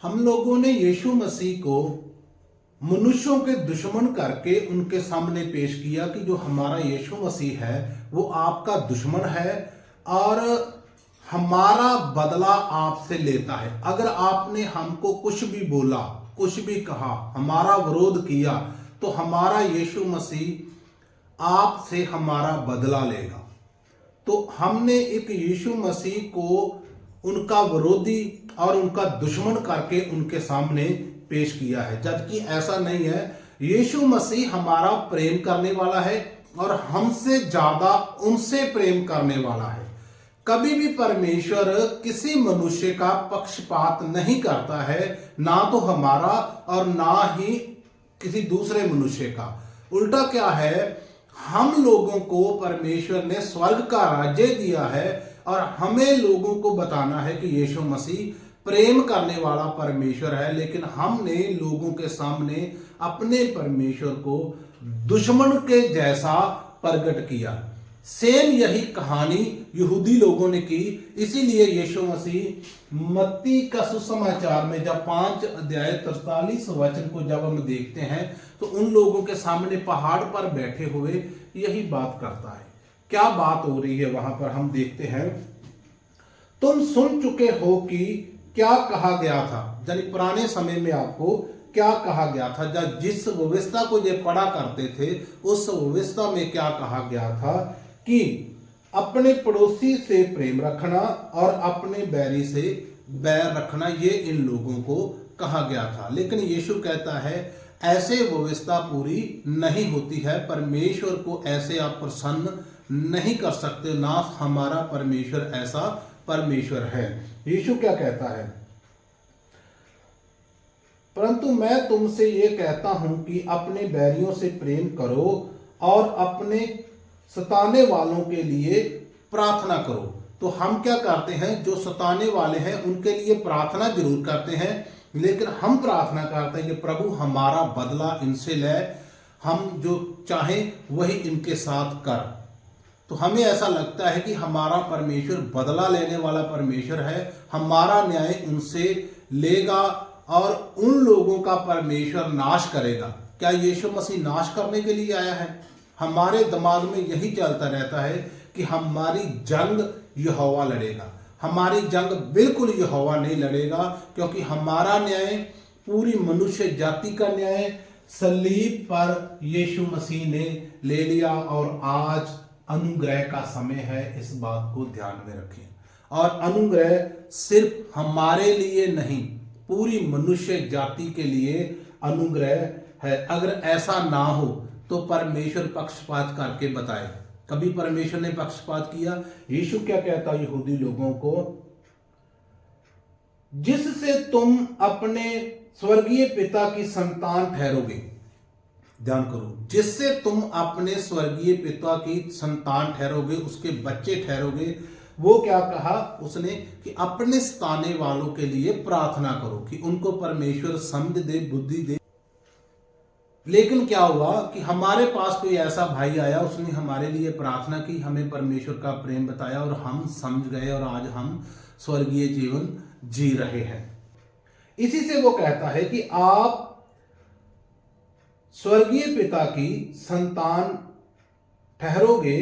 हम लोगों ने यीशु मसीह को मनुष्यों के दुश्मन करके उनके सामने पेश किया कि जो हमारा यीशु मसीह है वो आपका दुश्मन है और हमारा बदला आपसे लेता है। अगर आपने हमको कुछ भी बोला, कुछ भी कहा, हमारा विरोध किया, तो हमारा यीशु मसीह आपसे हमारा बदला लेगा। तो हमने एक यीशु मसीह को उनका विरोधी और उनका दुश्मन करके उनके सामने पेश किया है, जबकि ऐसा नहीं है। यीशु मसीह हमारा प्रेम करने वाला है और हमसे ज्यादा उनसे प्रेम करने वाला है। कभी भी परमेश्वर किसी मनुष्य का पक्षपात नहीं करता है, ना तो हमारा और ना ही किसी दूसरे मनुष्य का। उल्टा क्या है, हम लोगों को परमेश्वर ने स्वर्ग का राज्य दिया है और हमें लोगों को बताना है कि यीशु मसीह प्रेम करने वाला परमेश्वर है, लेकिन हमने लोगों के सामने अपने परमेश्वर को दुश्मन के जैसा प्रकट किया। सेम यही कहानी यहूदी लोगों ने की। इसीलिए यीशु मसीह मत्ती का सुसमाचार में जब 5 अध्याय 43 वचन को जब हम देखते हैं तो उन लोगों के सामने पहाड़ पर बैठे हुए यही बात करता है। क्या बात हो रही है वहां पर हम देखते हैं। तुम सुन चुके हो कि क्या कहा गया था, यानी पुराने समय में आपको क्या कहा गया था। जब जिस व्यवस्था को ये पढ़ा करते थे उस व्यवस्था में क्या कहा गया था कि अपने पड़ोसी से प्रेम रखना और अपने बैरी से बैर रखना, ये इन लोगों को कहा गया था। लेकिन यीशु कहता है ऐसे व्यवस्था पूरी नहीं होती है। परमेश्वर को ऐसे आप प्रसन्न नहीं कर सकते, ना हमारा परमेश्वर ऐसा परमेश्वर है। यीशु क्या कहता है, परंतु मैं तुमसे ये कहता हूं कि अपने बैरियों से प्रेम करो और अपने सताने वालों के लिए प्रार्थना करो। तो हम क्या करते हैं, जो सताने वाले हैं उनके लिए प्रार्थना जरूर करते हैं, लेकिन हम प्रार्थना करते हैं कि प्रभु हमारा बदला इनसे ले, हम जो चाहें वही इनके साथ कर। तो हमें ऐसा लगता है कि हमारा परमेश्वर बदला लेने वाला परमेश्वर है, हमारा न्याय उनसे लेगा और उन लोगों का परमेश्वर नाश करेगा। क्या यीशु मसीह नाश करने के लिए आया है? हमारे दिमाग में यही चलता रहता है कि हमारी जंग यहोवा लड़ेगा। हमारी जंग बिल्कुल यहोवा नहीं लड़ेगा, क्योंकि हमारा न्याय, पूरी मनुष्य जाति का न्याय सलीब पर यीशु मसीह ने ले लिया और आज अनुग्रह का समय है। इस बात को ध्यान में रखें। और अनुग्रह सिर्फ हमारे लिए नहीं, पूरी मनुष्य जाति के लिए अनुग्रह है। अगर ऐसा ना हो तो परमेश्वर पक्षपात करके बताए। कभी परमेश्वर ने पक्षपात किया? यीशु क्या कहता है यहूदी लोगों को, जिससे तुम अपने स्वर्गीय पिता की संतान ठहरोगे। ध्यान करो, जिससे तुम अपने स्वर्गीय पिता की संतान ठहरोगे, उसके बच्चे ठहरोगे। वो क्या कहा उसने कि अपने सताने वालों के लिए प्रार्थना करो कि उनको परमेश्वर समझ दे, बुद्धि दे। लेकिन क्या हुआ कि हमारे पास कोई ऐसा भाई आया, उसने हमारे लिए प्रार्थना की, हमें परमेश्वर का प्रेम बताया और हम समझ गए और आज हम स्वर्गीय जीवन जी रहे हैं। इसी से वो कहता है कि आप स्वर्गीय पिता की संतान ठहरोगे,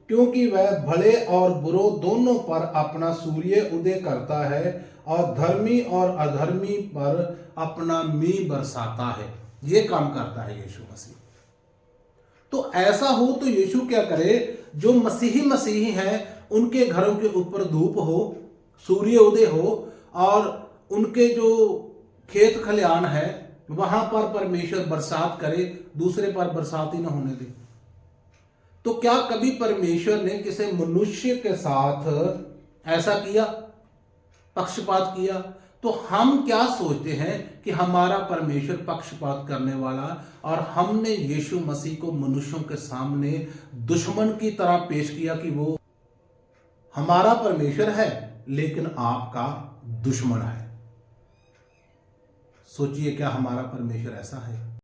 क्योंकि वह भले और बुरों दोनों पर अपना सूर्य उदय करता है और धर्मी और अधर्मी पर अपना मींह बरसाता है। ये काम करता है यीशु मसीह। तो ऐसा हो तो यीशु क्या करे, जो मसीही हैं उनके घरों के ऊपर धूप हो, सूर्य उदय हो और उनके जो खेत खलिहान है वहां पर परमेश्वर बरसात करे, दूसरे पर बरसात ही ना होने दे। तो क्या कभी परमेश्वर ने किसी मनुष्य के साथ ऐसा किया, पक्षपात किया? तो हम क्या सोचते हैं कि हमारा परमेश्वर पक्षपात करने वाला, और हमने यीशु मसीह को मनुष्यों के सामने दुश्मन की तरह पेश किया कि वो हमारा परमेश्वर है लेकिन आपका दुश्मन है। सोचिए, क्या हमारा परमेश्वर ऐसा है?